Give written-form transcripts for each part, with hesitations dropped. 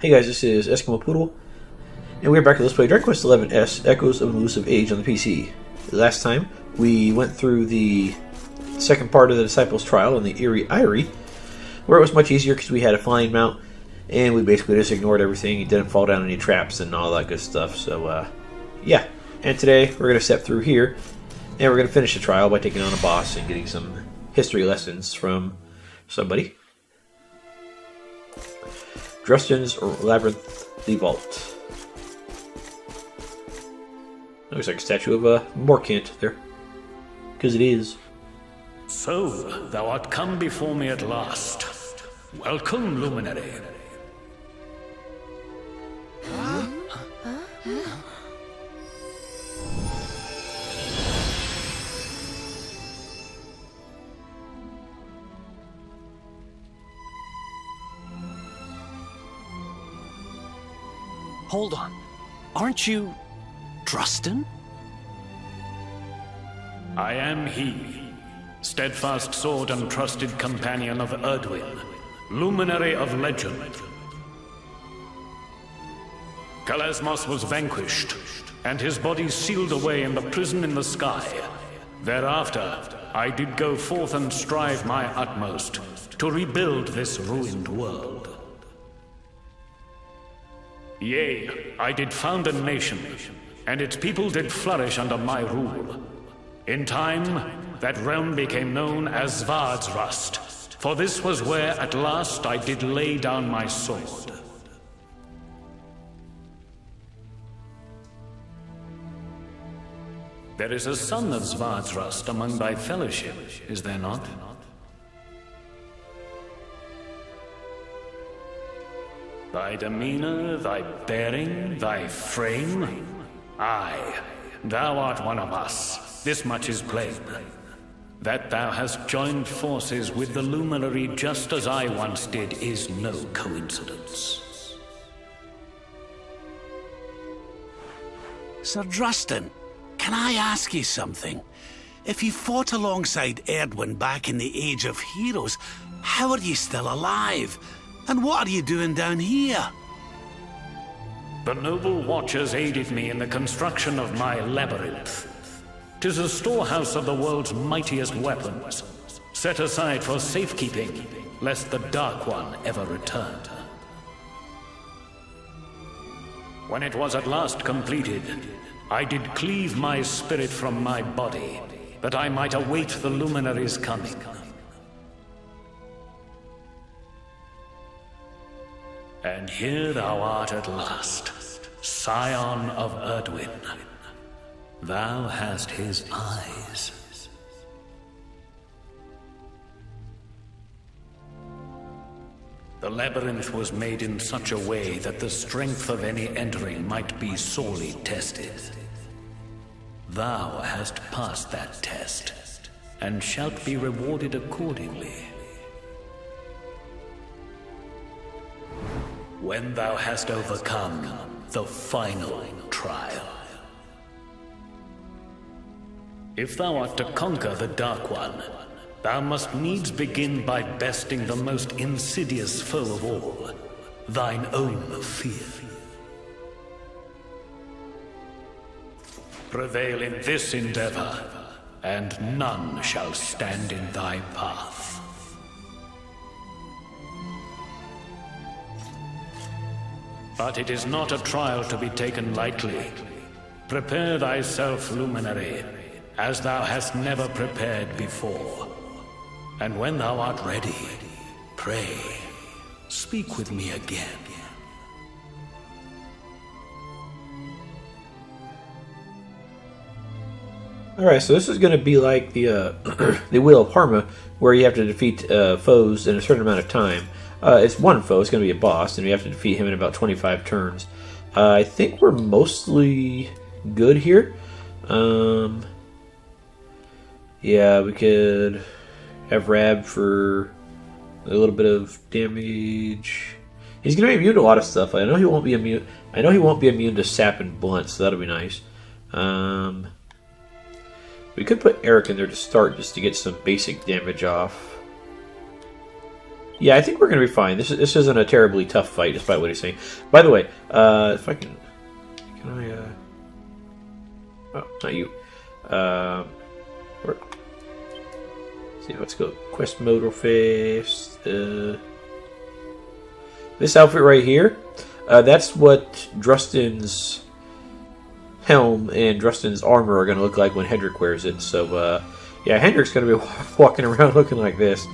Hey guys, this is Eskimo Poodle, and we're back to Let's Play Dragon Quest XI Echoes of an Elusive Age on the PC. Last time, we went through the second part of the Disciples' Trial on the Eyrie, where it was much easier because we had a flying mount, and we basically just ignored everything. It didn't fall down any traps and all that good stuff, so yeah. And today, we're going to step through here, and we're going to finish the trial by taking on a boss and getting some history lessons from somebody. Drustan's Labyrinth, the Vault. Looks like a statue of a Morcant there. Because it is. So, thou art come before me at last. Welcome, Luminary. Hold on. Aren't you Drustan? I am he, steadfast sword and trusted companion of Erdwin, Luminary of legend. Kalasmos was vanquished, and his body sealed away in the prison in the sky. Thereafter, I did go forth and strive my utmost to rebuild this ruined world. Yea, I did found a nation, and its people did flourish under my rule. In time, that realm became known as Svardsrust, for this was where at last I did lay down my sword. There is a son of Svardsrust among thy fellowship, is there not? Thy demeanor, thy bearing, thy frame? Aye, thou art one of us. This much is plain. That thou hast joined forces with the Luminary just as I once did is no coincidence. Sir Drustan, can I ask you something? If you fought alongside Erdwin back in the Age of Heroes, how are you still alive? And what are you doing down here? The noble watchers aided me in the construction of my labyrinth. 'Tis a storehouse of the world's mightiest weapons, set aside for safekeeping, lest the Dark One ever return. When it was at last completed, I did cleave my spirit from my body, that I might await the Luminary's coming. And here thou art at last, scion of Erdwin. Thou hast his eyes. The labyrinth was made in such a way that the strength of any entering might be sorely tested. Thou hast passed that test, and shalt be rewarded accordingly. When thou hast overcome the final trial. If thou art to conquer the Dark One, thou must needs begin by besting the most insidious foe of all, thine own fear. Prevail in this endeavor, and none shall stand in thy path. But it is not a trial to be taken lightly. Prepare thyself, Luminary, as thou hast never prepared before. And when thou art ready, pray, speak with me again. Alright, so this is going to be like the the Wheel of Parma, where you have to defeat foes in a certain amount of time. It's one foe, it's going to be a boss, and we have to defeat him in about 25 turns. I think we're mostly good here. Yeah, we could have Rab for a little bit of damage. He's going to be immune to a lot of stuff. I know he won't be immune. I know he won't be immune to sap and blunt, so that'll be nice. We could put Eric in there to start, just to get some basic damage off. Yeah, I think we're going to be fine. This isn't a terribly tough fight, despite what he's saying. By the way, if I can I? Oh, not you. See, let's go quest mode real fast. This outfit right here, that's what Drustan's helm and Drustan's armor are going to look like when Hendrik wears it. So, yeah, Hendrik's going to be walking around looking like this.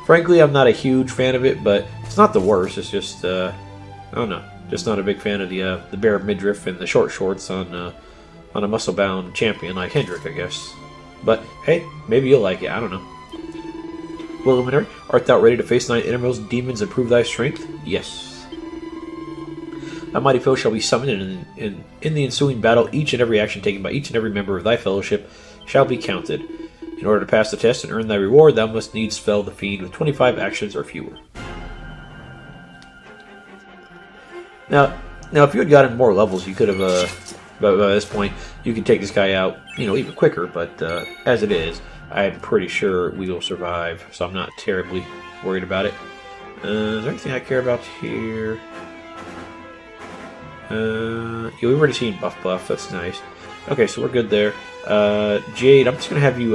Frankly, I'm not a huge fan of it, but it's not the worst. It's just, I don't know, just not a big fan of the bare midriff and the short shorts on a muscle-bound champion like Hendrik, I guess. But hey, maybe you'll like it. I don't know. Well, Luminary, art thou ready to face thine innermost demons and prove thy strength? Yes. A mighty foe shall be summoned, and in the ensuing battle, each and every action taken by each and every member of thy fellowship shall be counted. In order to pass the test and earn thy reward, thou must needs fell the fiend with 25 actions or fewer. Now, if you had gotten more levels, you could have, by this point, you could take this guy out, even quicker. But as it is, I'm pretty sure we will survive, so I'm not terribly worried about it. Is there anything I care about here? Yeah, we've already seen buff. That's nice. Okay, so we're good there. Jade, I'm just going to have you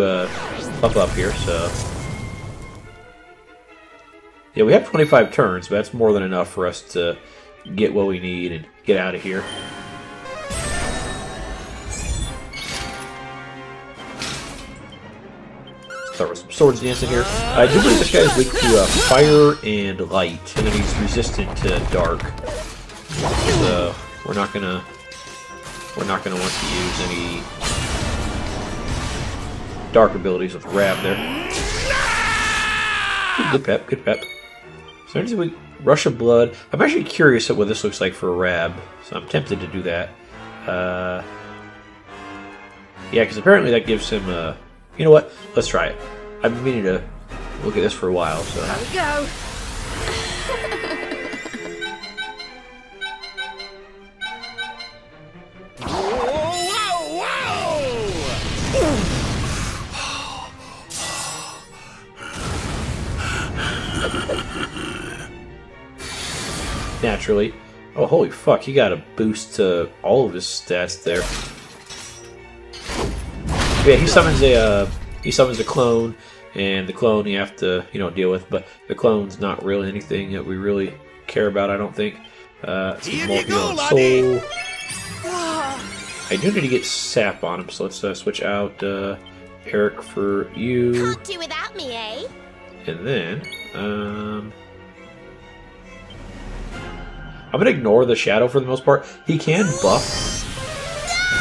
buff up here, so... Yeah, we have 25 turns, but that's more than enough for us to get what we need and get out of here. Start with some swords dancing here. I do believe this guy is weak to fire and light, and then he's resistant to dark. So we're not gonna want to use any dark abilities with Rab there. Ooh, good pep. So there's a rush of blood. I'm actually curious at what this looks like for a Rab, so I'm tempted to do that. Yeah, because apparently that gives him a... You know what? Let's try it. I've been meaning to look at this for a while, so... There we go! Naturally. Oh, holy fuck, he got a boost to all of his stats there. Yeah, he summons a clone, and the clone you have to, deal with, but the clone's not really anything that we really care about, I don't think. Here you go, laddie! I do need to get sap on him, so let's switch out Eric for you. Can't do without me, eh? And then, I'm gonna ignore the shadow for the most part. He can buff.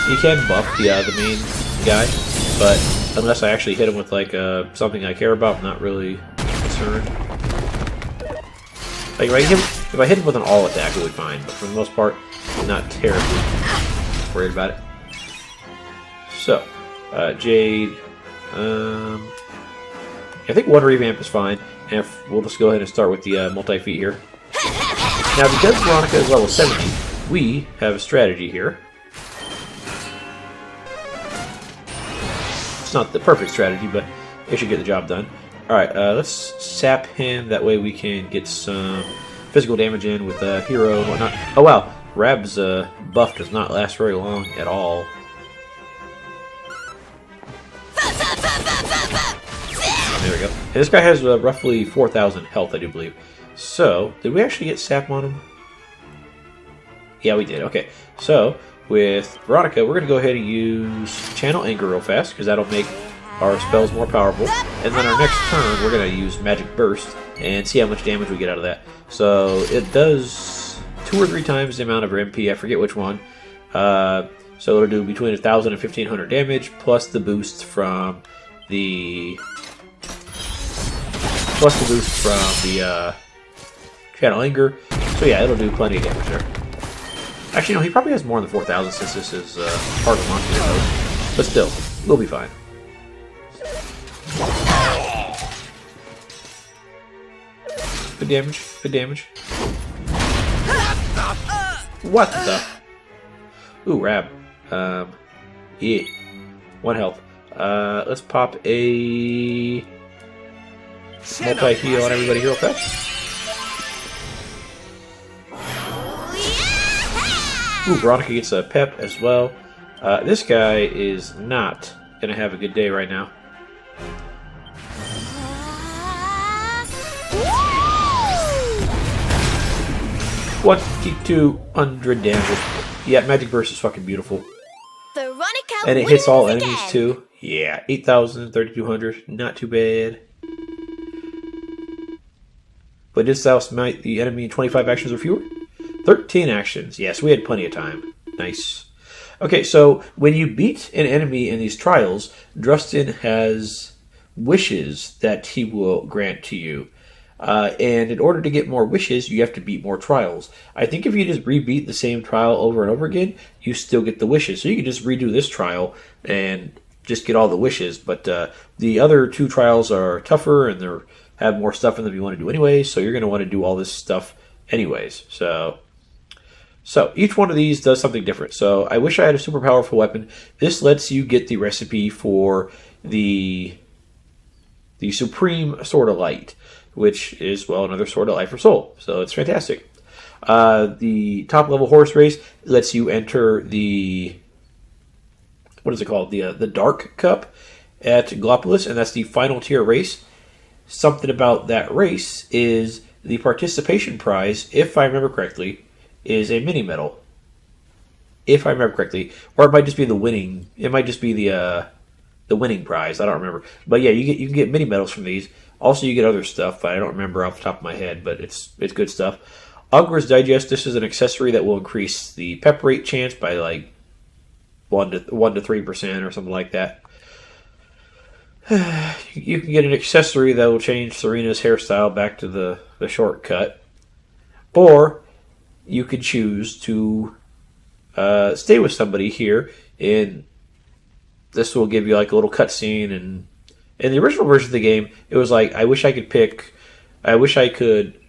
He can buff the main guy, but unless I actually hit him with like something I care about, I'm not really concerned. Like if I hit him with an all attack, it would be fine. But for the most part, I'm not terribly worried about it. So, Jade. I think one revamp is fine, and we'll just go ahead and start with the multi-feet here. Now, because Veronica is level 70, we have a strategy here. It's not the perfect strategy, but it should get the job done. Alright, let's sap him, that way we can get some physical damage in with Hero and whatnot. Oh wow, Rab's buff does not last very long at all. There we go. And this guy has roughly 4,000 health, I do believe. So, did we actually get sap on him? Yeah, we did. Okay, so with Veronica, we're going to go ahead and use Channel Anger real fast, because that'll make our spells more powerful. And then our next turn, we're going to use Magic Burst and see how much damage we get out of that. So, it does 2 or 3 times the amount of our MP, I forget which one. So, it'll do between 1,000 and 1,500 damage, plus the boost from the... Channel Anger. So yeah, it'll do plenty of damage there. Actually, no, he probably has more than 4,000 since this is part of the monster mode. But still, we'll be fine. Good damage. Good damage. What the? Ooh, Rab. Yeah. 1 health. Let's pop a multi-heal on everybody here real fast. Ooh, Veronica gets a pep as well. This guy is not going to have a good day right now. 2200 damage. Yeah, Magic Burst is fucking beautiful. Veronica And it hits all enemies again. too. Yeah, 8,000, 3,200. Not too bad. But didst thou smite the enemy in 25 actions or fewer? 13 actions. Yes, we had plenty of time. Nice. Okay, so when you beat an enemy in these trials, Drustan has wishes that he will grant to you. And in order to get more wishes, you have to beat more trials. I think if you just rebeat the same trial over and over again, you still get the wishes. So you can just redo this trial and just get all the wishes. But the other two trials are tougher and they have more stuff in them you want to do anyway. So you're going to want to do all this stuff anyways. So each one of these does something different. So I wish I had a super powerful weapon. This lets you get the recipe for the Supreme Sword of Light, which is, well, another Sword of Life or Soul. So it's fantastic. The top level horse race lets you enter the, what is it called? The Dark Cup at Glopolis, and that's the final tier race. Something about that race is the participation prize, if I remember correctly, is a mini medal. If I remember correctly. Or it might just be the winning. It might just be the winning prize. I don't remember. But yeah, you can get mini medals from these. Also, you get other stuff. I don't remember off the top of my head, but it's good stuff. Hogwarts Digest. This is an accessory that will increase the pep rate chance by like 1 to 3% or something like that. You can get an accessory that will change Serena's hairstyle back to the shortcut, or you could choose to stay with somebody here, and this will give you like a little cutscene. And in the original version of the game, it was like, I wish I could,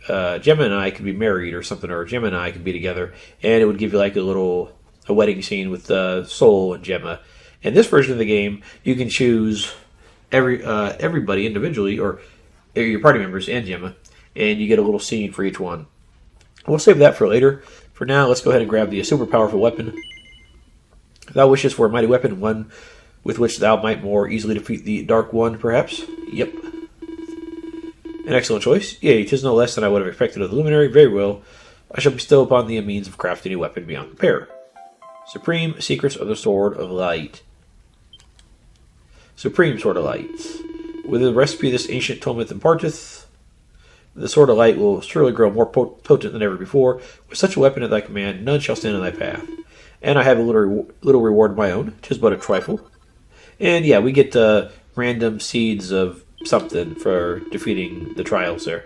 Gemma and I could be married or something, or Gemma and I could be together, and it would give you like a wedding scene with Soul and Gemma. In this version of the game, you can choose everybody individually, or your party members and Gemma, and you get a little scene for each one. We'll save that for later. For now, let's go ahead and grab the super powerful weapon. Thou wishes for a mighty weapon, one with which thou might more easily defeat the Dark One, perhaps? Yep. An excellent choice. Yea, 'tis no less than I would have expected of the Luminary. Very well. I shall bestow upon thee a means of crafting a weapon beyond compare. Supreme Secrets of the Sword of Light. Supreme Sword of Light. With the recipe this ancient Tomith imparteth, the Sword of Light will surely grow more potent than ever before. With such a weapon at thy command, none shall stand in thy path. And I have a little reward of my own. 'Tis but a trifle. And yeah, we get random seeds of something for defeating the trials there.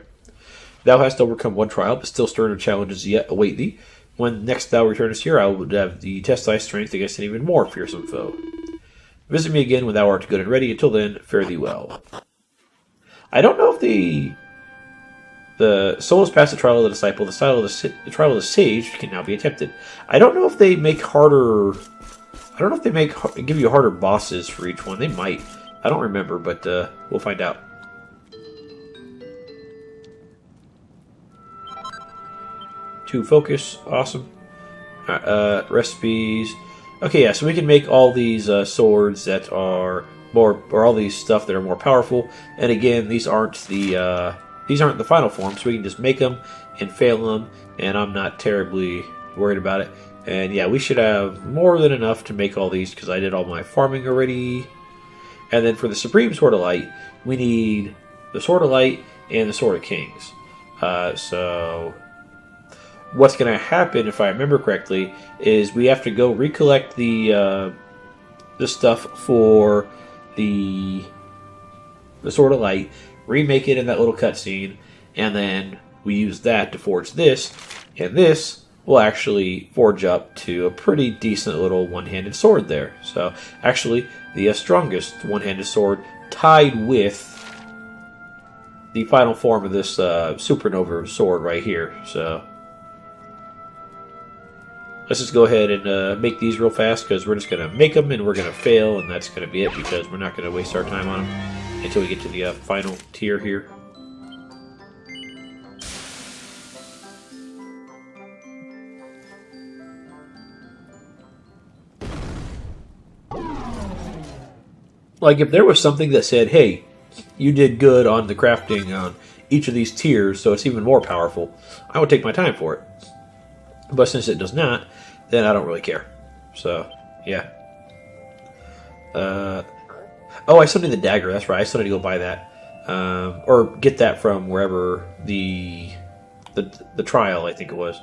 Thou hast overcome one trial, but still sterner challenges yet await thee. When next thou returnest here, I will have thee test thy strength against an even more fearsome foe. Visit me again when thou art good and ready. Until then, fare thee well. I don't know if the soul has passed the trial of the disciple. The trial of the sage can now be attempted. I don't know if they make harder. I don't know if they give you harder bosses for each one. They might. I don't remember, but we'll find out. To focus, awesome. Recipes. Okay, yeah, so we can make all these swords that are more, or all these stuff that are more powerful. And again, these aren't the final form, so we can just make them and fail them, and I'm not terribly worried about it. And yeah, we should have more than enough to make all these because I did all my farming already. And then for the Supreme Sword of Light, we need the Sword of Light and the Sword of Kings. So what's going to happen, if I remember correctly, is we have to go recollect the stuff for the Sword of Light, remake it in that little cutscene, and then we use that to forge this, and this will actually forge up to a pretty decent little one-handed sword there. So, actually, the strongest one-handed sword tied with the final form of this supernova sword right here. So, let's just go ahead and make these real fast, because we're just going to make them and we're going to fail, and that's going to be it, because we're not going to waste our time on them until we get to the final tier here. Like, if there was something that said, hey, you did good on the crafting on each of these tiers, so it's even more powerful, I would take my time for it. But since it does not, then I don't really care. So, yeah. Oh, I still need the dagger. That's right. I still need to go buy that. Or get that from wherever the trial, I think it was.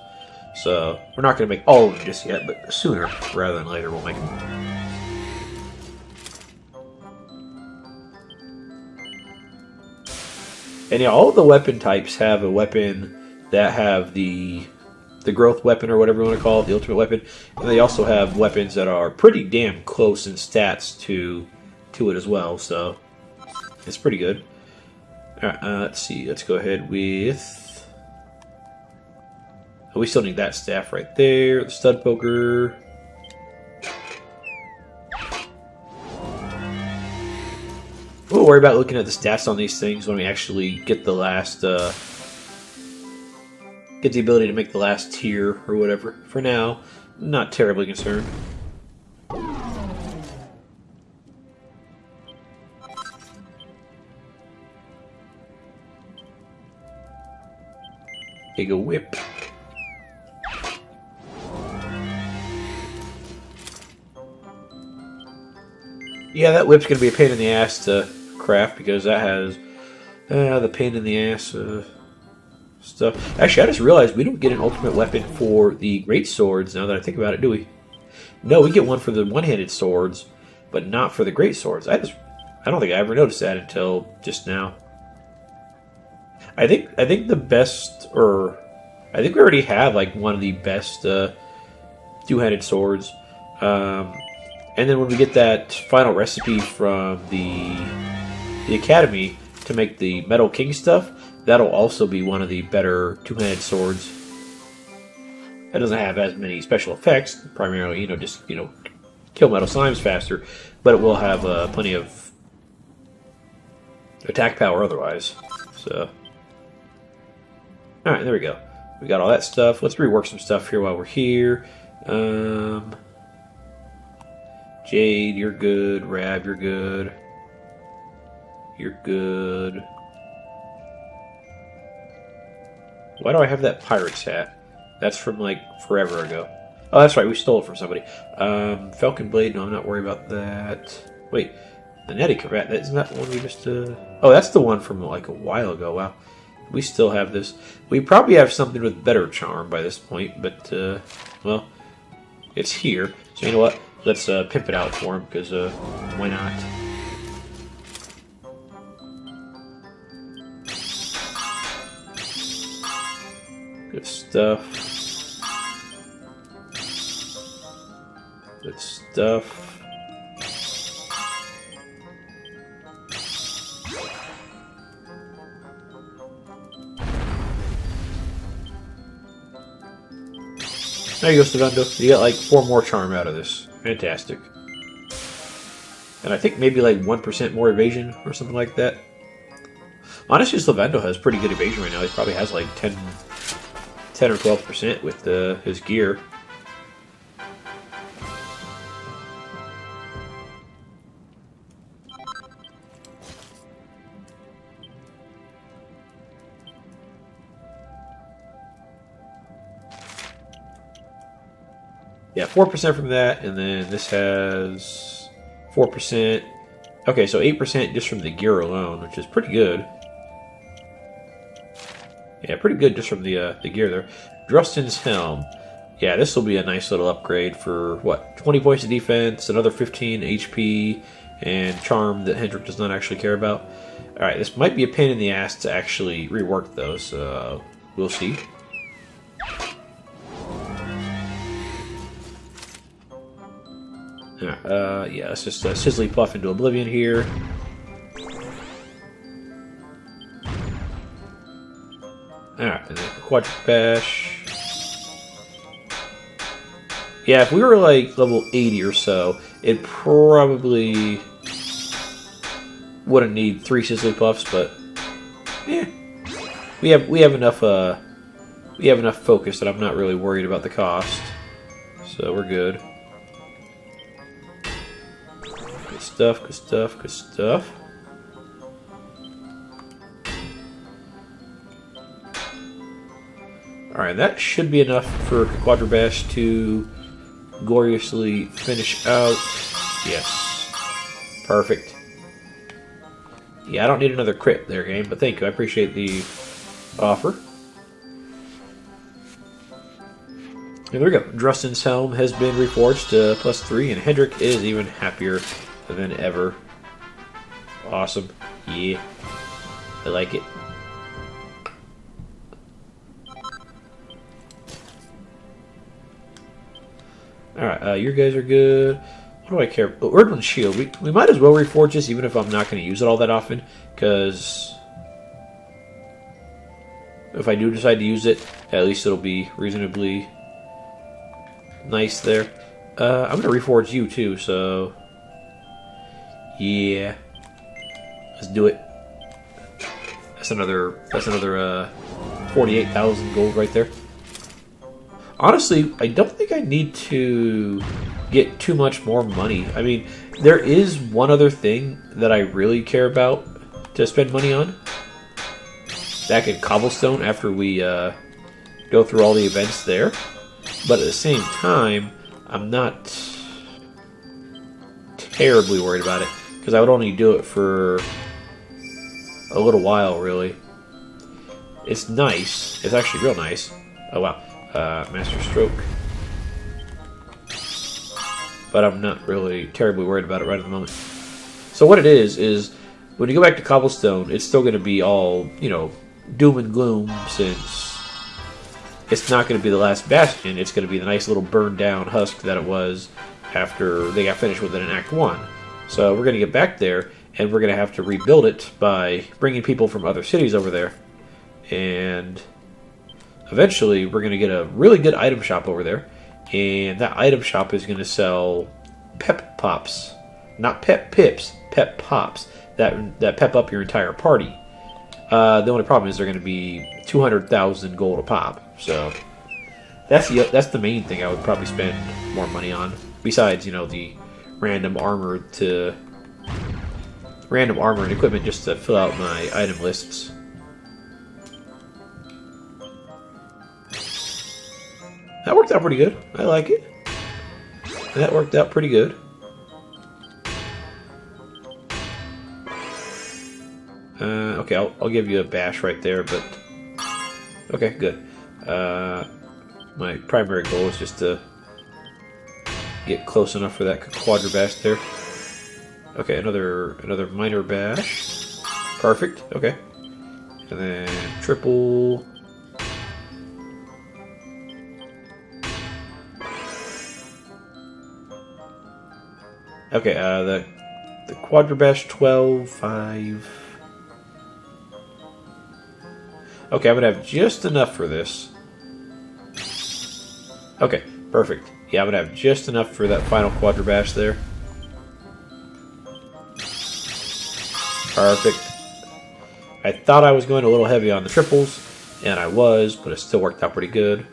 So, we're not going to make all of them just yet, but sooner rather than later we'll make them. And yeah, all of the weapon types have a weapon that have the growth weapon or whatever you want to call it, the ultimate weapon. And they also have weapons that are pretty damn close in stats to it as well, so it's pretty good. Alright, let's see. Let's go ahead with... Oh, we still need that staff right there. The stud poker. We'll worry about looking at the stats on these things when we actually get the last... get the ability to make the last tier or whatever. For now, not terribly concerned. Take a whip. Yeah, that whip's going to be a pain in the ass to craft because that has the pain in the ass stuff. Actually, I just realized we don't get an ultimate weapon for the great swords now that I think about it, do we? No, we get one for the one-handed swords, but not for the great swords. I don't think I ever noticed that until just now. I think the best, or I think we already have like one of the best two-handed swords. And then when we get that final recipe from the academy to make the Metal King stuff, that'll also be one of the better two-handed swords. It doesn't have as many special effects, primarily, just kill metal slimes faster, but it will have plenty of attack power otherwise. So. Alright, there we go. We got all that stuff. Let's rework some stuff here while we're here. Jade, you're good. Rab, you're good. You're good. Why do I have that pirate's hat? That's from, like, forever ago. Oh, that's right. We stole it from somebody. Falcon Blade. No, I'm not worried about that. Wait. The Netty Cravat. Isn't that the one we just... Oh, that's the one from, like, a while ago. Wow. We still have this. We probably have something with better charm by this point, but, well, it's here. So you know what? Let's pimp it out for him, because why not? Good stuff. Good stuff. There you go, Savendo. You got like 4 more charm out of this. Fantastic. And I think maybe like 1% more evasion or something like that. Honestly, Slavendo has pretty good evasion right now. He probably has like 10 or 12% with his gear. Yeah, 4% from that, and then this has 4%. Okay, so 8% just from the gear alone, which is pretty good. Yeah, pretty good just from the gear there. Drustan's Helm. Yeah, this will be a nice little upgrade for, what, 20 points of defense, another 15 HP, and charm that Hendrik does not actually care about. Alright, this might be a pain in the ass to actually rework those, so we'll see. Yeah, let's just Sizzly Puff into Oblivion here. Alright, and then Quadruple Bash. Yeah, if we were like level 80 or so, it probably wouldn't need 3 Sizzly Puffs, but yeah, we have enough focus that I'm not really worried about the cost, so we're good. stuff, good stuff, good stuff. Alright, that should be enough for Quadrabash to gloriously finish out. Yes. Perfect. Yeah, I don't need another crit there, game, but thank you. I appreciate the offer. And there we go. Drustan's helm has been reforged to +3, and Hendrik is even happier than ever. Awesome. Yeah. I like it. Alright, you guys are good. What do I care? Erdwin's Shield. We might as well reforge this, even if I'm not going to use it all that often, because if I do decide to use it, at least it'll be reasonably nice there. I'm going to reforge you too, so yeah. Let's do it. That's another 48,000 gold right there. Honestly, I don't think I need to get too much more money. I mean, there is one other thing that I really care about to spend money on. Back in Cobblestone after we go through all the events there. But at the same time, I'm not terribly worried about it, because I would only do it for a little while, really. It's nice. It's actually real nice. Oh, wow. Master Stroke. But I'm not really terribly worried about it right at the moment. So what it is when you go back to Cobblestone, it's still going to be all, you know, doom and gloom, since it's not going to be the last bastion. It's going to be the nice little burned down husk that it was after they got finished with it in Act 1. So we're going to get back there, and we're going to have to rebuild it by bringing people from other cities over there. And eventually, we're going to get a really good item shop over there. And that item shop is going to sell pep pops. Not pep pips, pep pops. That pep up your entire party. The only problem is they're going to be 200,000 gold a pop. So that's the main thing I would probably spend more money on. Besides, you know, the random armor and equipment just to fill out my item lists. That worked out pretty good. I like it. That worked out pretty good. Okay, I'll give you a bash right there, but okay, good. My primary goal is just to get close enough for that Quadrabash there. Okay, another minor bash. Perfect. Okay, and then triple. Okay, the Quadrabash 12, 5. Okay, I'm gonna have just enough for this. Okay, perfect. Yeah, I'm gonna have just enough for that final Quadrabash there. Perfect. I thought I was going a little heavy on the triples, and I was, but it still worked out pretty good.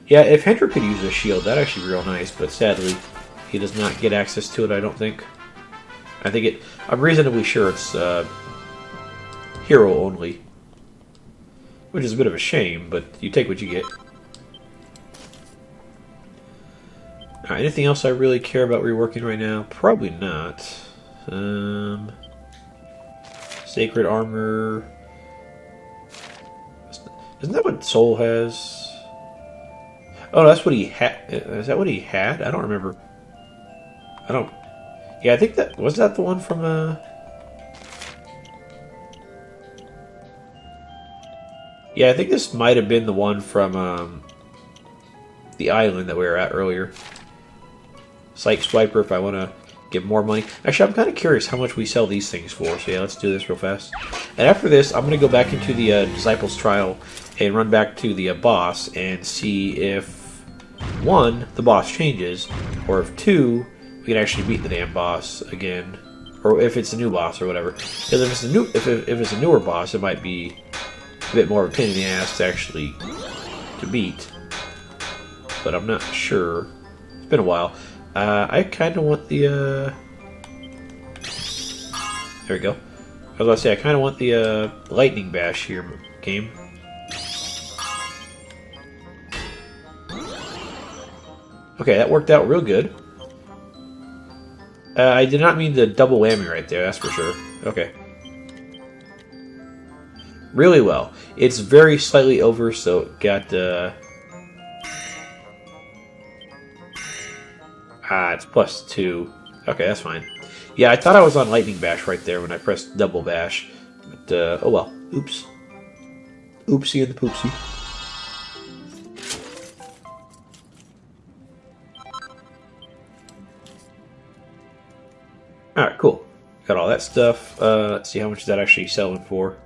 Yeah, if Hendrik could use a shield, that'd actually be real nice, but sadly, he does not get access to it, I don't think. I'm reasonably sure it's hero only. Which is a bit of a shame, but you take what you get. Alright, anything else I really care about reworking right now? Probably not. Sacred armor. Isn't that what Soul has? Oh, that's what he had. Is that what he had? I don't remember. Yeah, I think that was that the one from Yeah, I think this might have been the one from the island that we were at earlier. Psych Swiper if I want to get more money. Actually, I'm kind of curious how much we sell these things for. So yeah, let's do this real fast. And after this, I'm going to go back into the Disciples Trial and run back to the boss and see if 1, the boss changes, or if 2, we can actually beat the damn boss again, or if it's a new boss or whatever. Because if it's a newer boss, it might be a bit more of a pain in the ass to beat. But I'm not sure. It's been a while. I kind of want the... There we go. I was going to say, I kind of want the lightning bash here, game. Okay, that worked out real good. I did not mean the double whammy right there, that's for sure. Okay. Really well. It's very slightly over, so it got... it's +2. Okay, that's fine. Yeah, I thought I was on lightning bash right there when I pressed double bash. But, oh well. Oops. Oopsie and the poopsie. Alright, cool. Got all that stuff. Let's see how much is that actually selling for.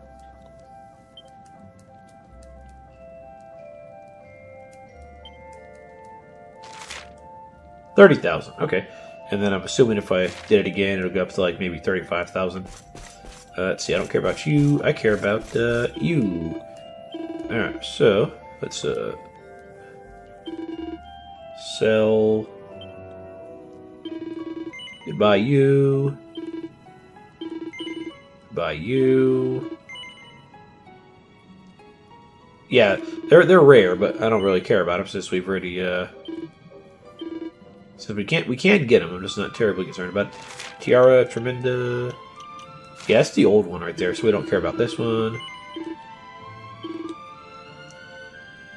$30,000. Okay. And then I'm assuming if I did it again, it'll go up to like maybe 35,000. Let's see, I don't care about you. I care about you. Alright, so let's sell. Goodbye, you. Goodbye, you. Yeah, they're rare, but I don't really care about them since we've already since we can get them. I'm just not terribly concerned about it. Tiara, Tremenda. Yeah, that's the old one right there, so we don't care about this one.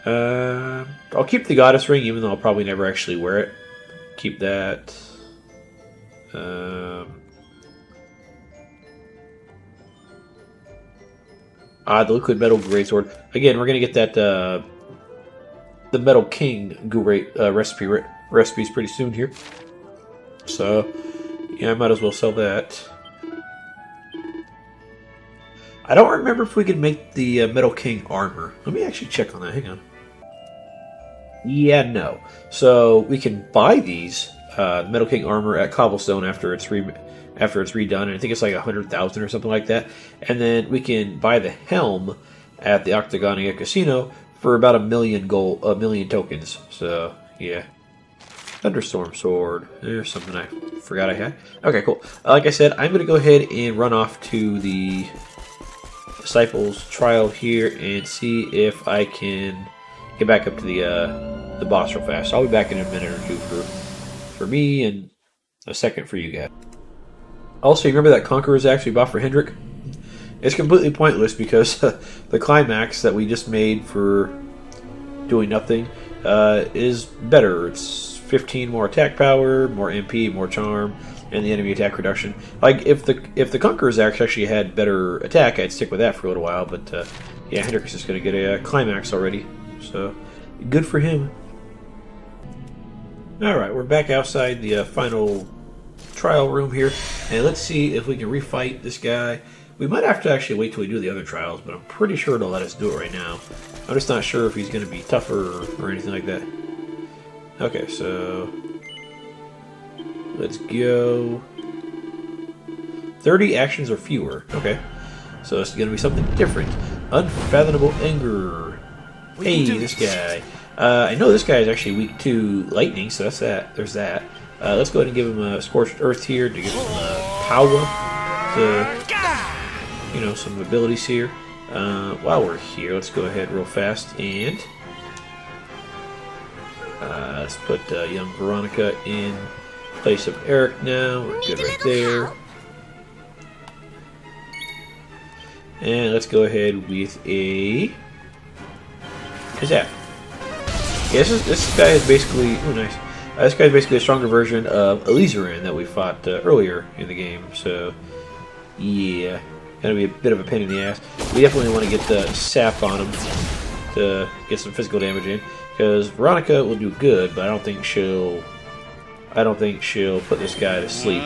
I'll keep the goddess ring, even though I'll probably never actually wear it. Keep that. The liquid metal greatsword. Again, we're gonna get that the Metal King recipes pretty soon here. So yeah, I might as well sell that. I don't remember if we could make the Metal King armor. Let me actually check on that. Hang on. Yeah, no. So we can buy these Metal King armor at Cobblestone after it's redone, and I think it's like 100,000 or something like that. And then we can buy the helm at the Octagonia Casino for about 1 million tokens. So yeah, Thunderstorm sword. There's something I forgot I had. Okay, cool. Like I said, I'm gonna go ahead and run off to the Disciples trial here and see if I can get back up to the boss real fast. So I'll be back in a minute or two for me and a second for you guys. Also, you remember that Conqueror's Axe we bought for Hendrik? It's completely pointless because the climax that we just made for doing nothing is better. It's 15 more attack power, more MP, more charm, and the enemy attack reduction. Like, if the Conqueror's Axe actually had better attack, I'd stick with that for a little while, but yeah, Hendrik is just going to get a climax already, so good for him. Alright, we're back outside the final trial room here, and let's see if we can refight this guy. We might have to actually wait till we do the other trials, but I'm pretty sure it'll let us do it right now. I'm just not sure if he's going to be tougher or anything like that. Okay, so let's go. 30 actions or fewer. Okay, so it's going to be something different. Unfathomable anger. Hey, this guy. I know this guy is actually weak to lightning, so that's that. There's that. Let's go ahead and give him a Scorched Earth here to give him power to, you know, some abilities here. While we're here, let's go ahead real fast and let's put young Veronica in place of Eric now. We're good right there. And let's go ahead with a Kazak. Yeah, this guy is basically... Oh, nice. This guy is basically a stronger version of Elusive that we fought earlier in the game. So, yeah. Gonna be a bit of a pain in the ass. We definitely want to get the sap on him to get some physical damage in. Because Veronica will do good, but I don't think she'll put this guy to sleep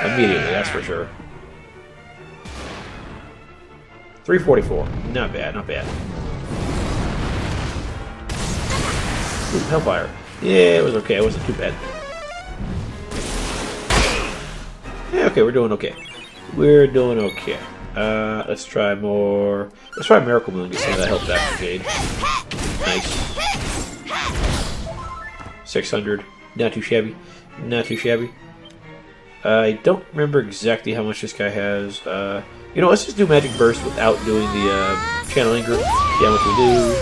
immediately, that's for sure. 344. Not bad, not bad. Ooh, Hellfire. Yeah, it was okay. It wasn't too bad. Yeah, okay, we're doing okay. We're doing okay. Let's try more. Let's try Miracle Moon and get some of that health back from Jade. Nice. 600. Not too shabby. Not too shabby. I don't remember exactly how much this guy has. You know, let's just do Magic Burst without doing the Channeling Group. See how much we do.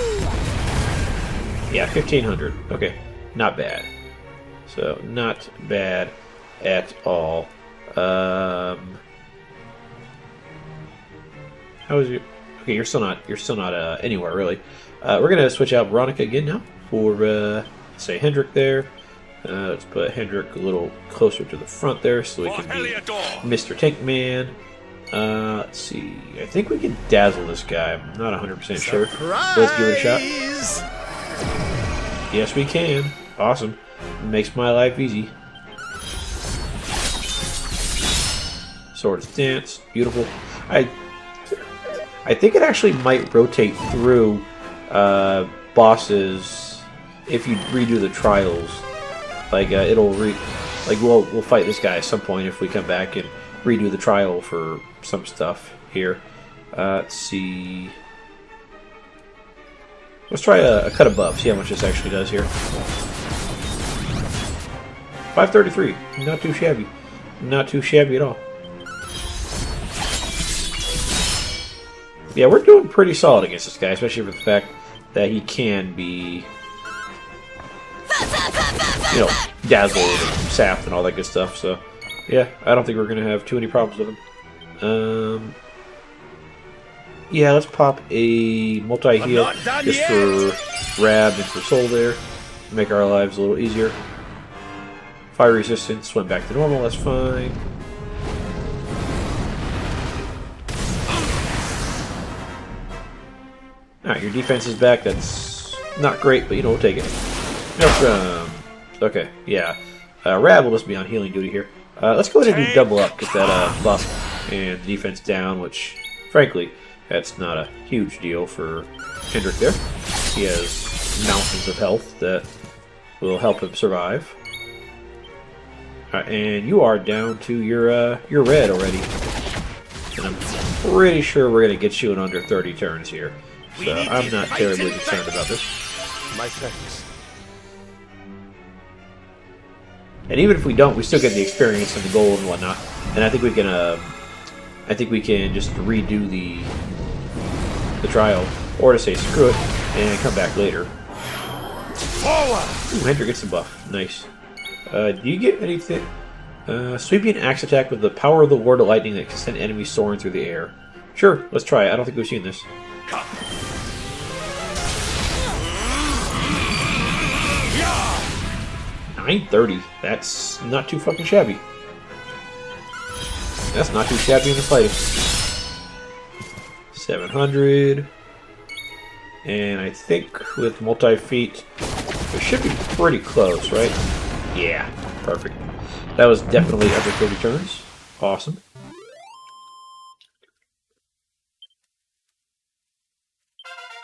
Yeah, 1,500. Okay, not bad. So, not bad at all. How is you? Okay, you're still not anywhere really. We're gonna switch out Veronica again now for say Hendrik there. Let's put Hendrik a little closer to the front there so we can be Mr. Tank Man. Let's see. I think we can dazzle this guy. I'm not 100% sure. Let's give it a shot. Yes, we can. Awesome. Makes my life easy. Sword Stance. Beautiful. I think it actually might rotate through bosses if you redo the trials. Like we'll fight this guy at some point if we come back and redo the trial for some stuff here. Let's see. Let's try a cut above. See how much this actually does here. 533. Not too shabby. Not too shabby at all. Yeah, we're doing pretty solid against this guy, especially for the fact that he can be, you know, dazzled and sapped and all that good stuff. So, yeah, I don't think we're going to have too many problems with him. Yeah, let's pop a multi-heal just for Rab and for Soul there. Make our lives a little easier. Fire resistance went back to normal, that's fine. Alright, your defense is back. That's not great, but you know, we'll take it. Okay, yeah. Rab will just be on healing duty here. Let's go ahead and do double up, get that buff and defense down, which, frankly, that's not a huge deal for Hendrik there. He has mountains of health that will help him survive. And you are down to your red already. And I'm pretty sure we're going to get you in under 30 turns here. So I'm not terribly concerned about this. My thanks. And even if we don't, we still get the experience and the gold and whatnot. And I think we can just redo the trial, or to say screw it and come back later. Ooh, Hendrik gets the buff. Nice. Do you get anything? Sweeping axe attack with the power of the ward of lightning that can send enemies soaring through the air. Sure, let's try it. I don't think we've seen this. 930. That's not too fucking shabby. That's not too shabby in the fighting. 700. And I think with multi-feet, it should be pretty close, right? Yeah, perfect. That was definitely under 30 turns. Awesome.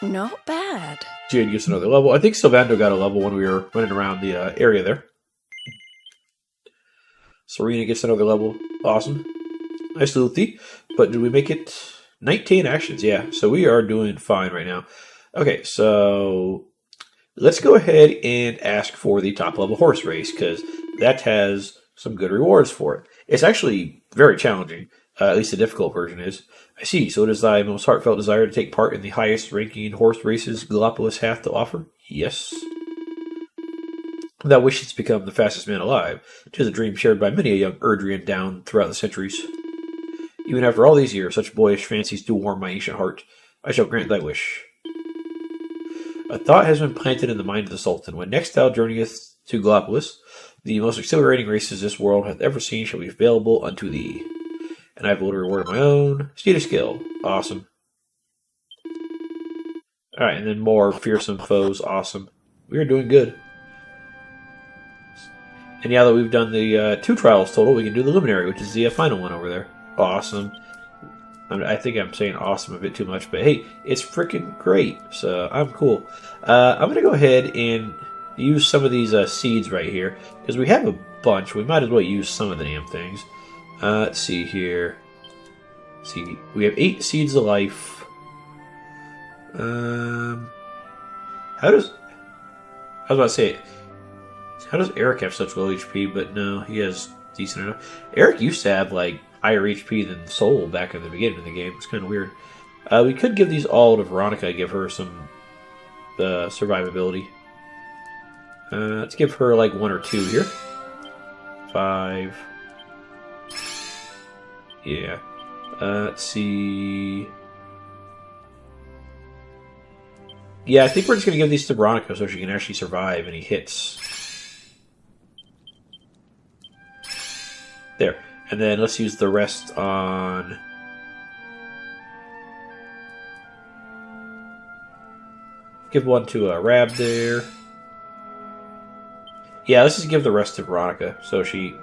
Not bad. Jade gets another level. I think Sylvando got a level when we were running around the area there. Serena gets another level. Awesome. Nice little thief. But did we make it? 19 actions, yeah. So we are doing fine right now. Okay, so let's go ahead and ask for the top level horse race, because that has some good rewards for it. It's actually very challenging. At least the difficult version is. I see. So it is thy most heartfelt desire to take part in the highest ranking horse races Gallipolis hath to offer? Yes. Thou wishest to become the fastest man alive. 'Tis a dream shared by many a young Erdrian down throughout the centuries. Even after all these years, such boyish fancies do warm my ancient heart. I shall grant thy wish. A thought has been planted in the mind of the Sultan. When next thou journeyest to Gallipolis, the most exhilarating races this world hath ever seen shall be available unto thee. And I have a little reward of my own. Steed of skill. Awesome. Alright, and then more fearsome foes. Awesome. We are doing good. And now that we've done the 2 trials total, we can do the Luminary, which is the final one over there. Awesome. I think I'm saying awesome a bit too much, but hey, it's freaking great. So I'm cool. I'm going to go ahead and use some of these seeds right here, because we have a bunch. We might as well use some of the damn things. Let's see here. See, we have 8 seeds of life. How does Eric have such low HP? But no, he has decent enough. Eric used to have like higher HP than Soul back in the beginning of the game. It's kind of weird. We could give these all to Veronica. Give her some survivability. Let's give her like 1 or 2 here. 5. Yeah. Let's see. Yeah, I think we're just going to give these to Veronica so she can actually survive any hits. There. And then let's use the rest on... Give 1 to Rab there. Yeah, let's just give the rest to Veronica so she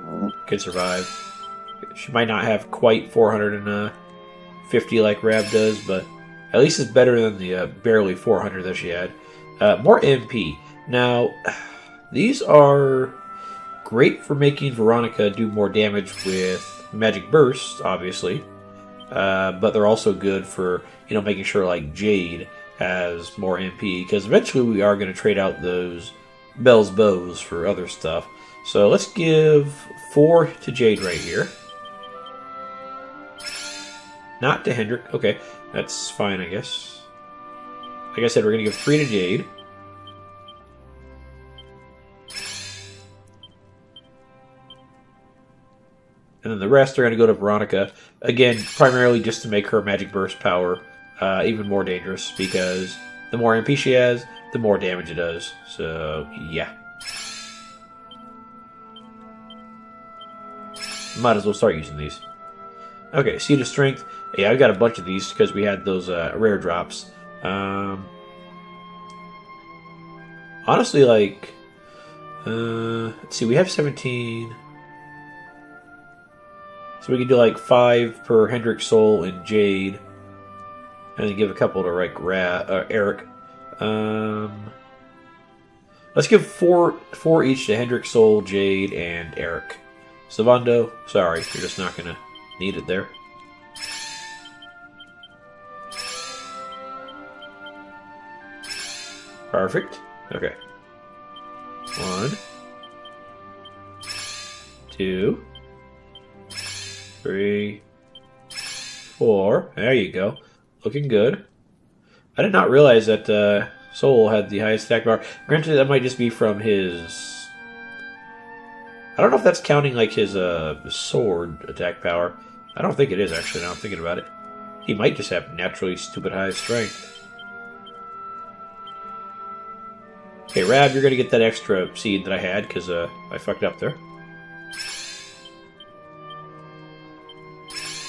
can survive. She might not have quite 450 like Rab does, but at least it's better than the barely 400 that she had. More MP. Now, these are great for making Veronica do more damage with Magic Burst, obviously. But they're also good for, making sure like Jade has more MP, because eventually we are going to trade out those Bell's Bows for other stuff. So let's give 4 to Jade right here. Not to Hendrik. Okay, that's fine, I guess. Like I said, we're going to give 3 to Jade. And then the rest are going to go to Veronica. Again, primarily just to make her Magic Burst power even more dangerous, because the more MP she has, the more damage it does. So, yeah. Might as well start using these. Okay, Seed of Strength. Yeah, I've got a bunch of these because we had those rare drops. Honestly, like... let's see, we have 17... So we can do like 5 per Hendrik, Soul, and Jade. And then give a couple to like Eric. Let's give 4 each to Hendrik, Soul, Jade, and Eric. Savando, sorry, you're just not going to need it there. Perfect. Okay. 1, 2, 3, 4. There you go. Looking good. I did not realize that Soul had the highest attack power. Granted, that might just be from his... I don't know if that's counting like his sword attack power. I don't think it is, actually, now I'm thinking about it. He might just have naturally stupid high strength. Okay, Rab, you're going to get that extra seed that I had, because I fucked up there.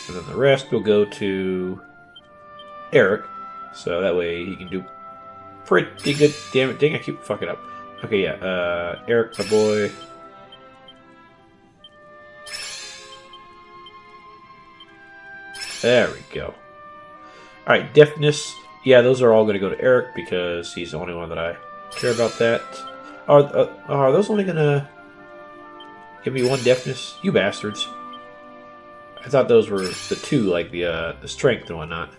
And then the rest will go to Eric, so that way he can do pretty good. Damn it, dang, I keep fucking up. Okay, yeah, Eric, my boy. There we go. Alright, Deafness. Yeah, those are all going to go to Eric because he's the only one that I care about that. Are those only going to give me 1 Deafness? You bastards. I thought those were the 2, like the strength and whatnot.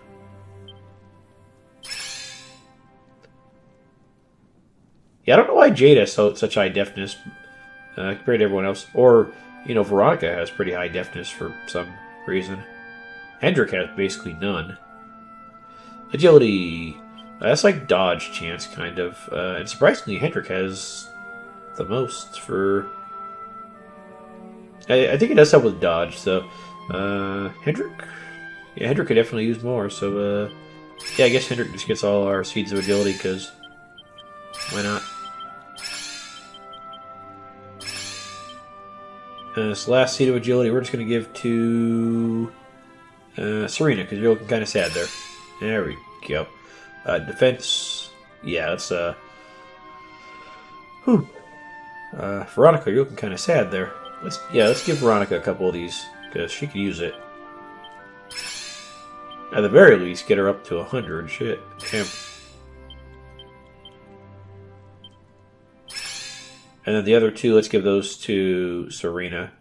Yeah, I don't know why Jade has such high deafness compared to everyone else. Or, Veronica has pretty high deafness for some reason. Hendrik has basically none. Agility. That's like dodge chance, kind of. And surprisingly, Hendrik has the most for... I think it does help with dodge, so... Hendrik? Yeah, Hendrik could definitely use more, so, yeah, I guess Hendrik just gets all our Seeds of Agility, because... Why not? This last Seed of Agility, we're just going to give to... Serena, because you're looking kind of sad there. There we go. Defense... Yeah, that's, Veronica, you're looking kind of sad there. Let's give Veronica a couple of these, because she could use it. At the very least, get her up to 100. Shit. Damn. And then the other 2, let's give those to Serena.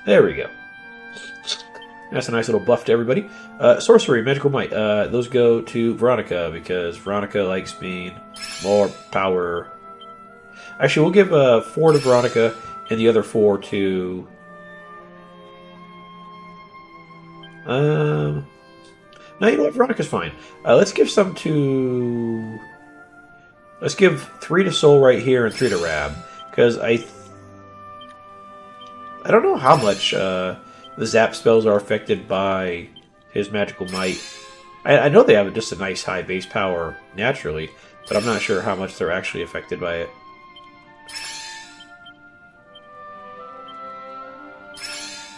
There we go. That's a nice little buff to everybody. Sorcery, Magical Might. Those go to Veronica because Veronica likes being more power. Actually, we'll give 4 to Veronica and the other 4 to... No, you know what? Veronica's fine. Let's give some to... Let's give 3 to Soul right here and 3 to Rab. Because I don't know how much the Zap spells are affected by his Magical Might. I know they have just a nice high base power naturally, but I'm not sure how much they're actually affected by it.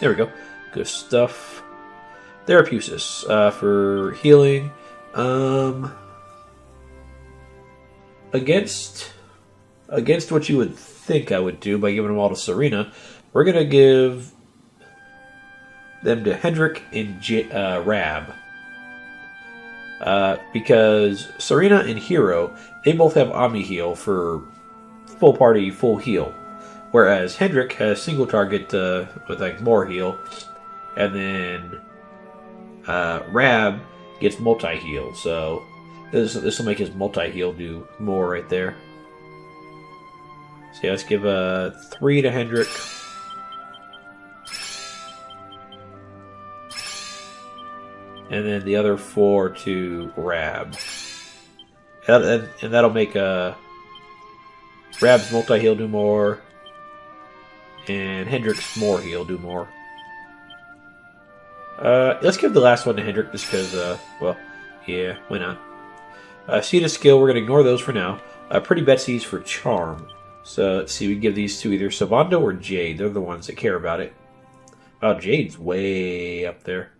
There we go. Good stuff. Therapusis for healing. Against what you would think I would do by giving them all to Serena, we're going to give them to Hendrik and Rab. Because Serena and Hero, they both have Omni Heal for full party, full heal. Whereas Hendrik has single target with like more heal. And then Rab gets multi-heal. So this will make his multi-heal do more right there. So yeah, let's give 3 to Hendrik. And then the other 4 to Rab. And that'll make Rab's multi-heal do more. And Hendrik's more heal do more. Let's give the last one to Hendrik just because, well, yeah, why not? Seed of Skill, we're going to ignore those for now. Pretty Betsy's for Charm. So let's see, we can give these to either Savando or Jade. They're the ones that care about it. Wow, Jade's way up there.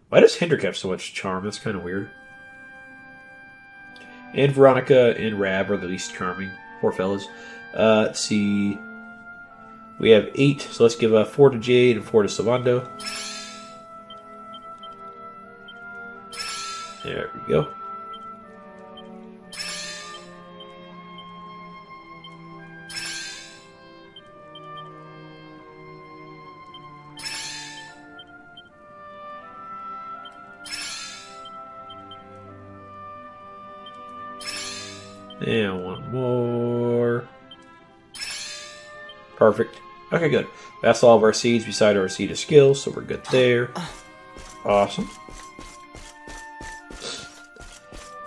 Why does Hendrik have so much Charm? That's kind of weird. And Veronica and Rab are the least charming. Poor fellas. Let's see. We have 8, so let's give 4 to Jade and 4 to Savando. There we go. And one more. Perfect. Okay, good. That's all of our seeds beside our seed of skill, so we're good there. Awesome.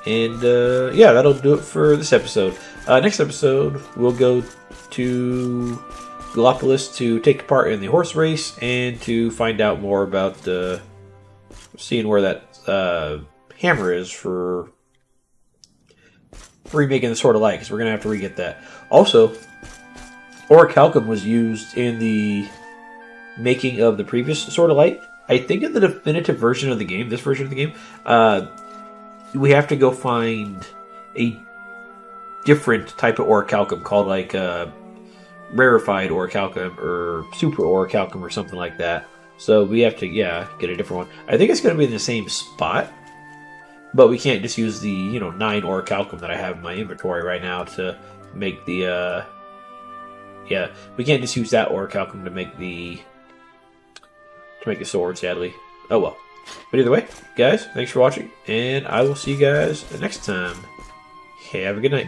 And, yeah, that'll do it for this episode. Next episode, we'll go to Gallopolis to take part in the horse race and to find out more about seeing where that hammer is for remaking the Sword of Light, because we're going to have to re-get that. Also, orichalcum was used in the making of the previous Sword of Light. I think in the definitive version of the game, this version of the game, we have to go find a different type of orichalcum called like rarefied orichalcum or super orichalcum or something like that. So we have to, yeah, get a different one. I think it's going to be in the same spot, but we can't just use the 9 orichalcum that I have in my inventory right now to make the yeah, we can't just use that orichalcum to make the sword, sadly. Oh well. But either way, guys, thanks for watching, and I will see you guys next time. Have a good night.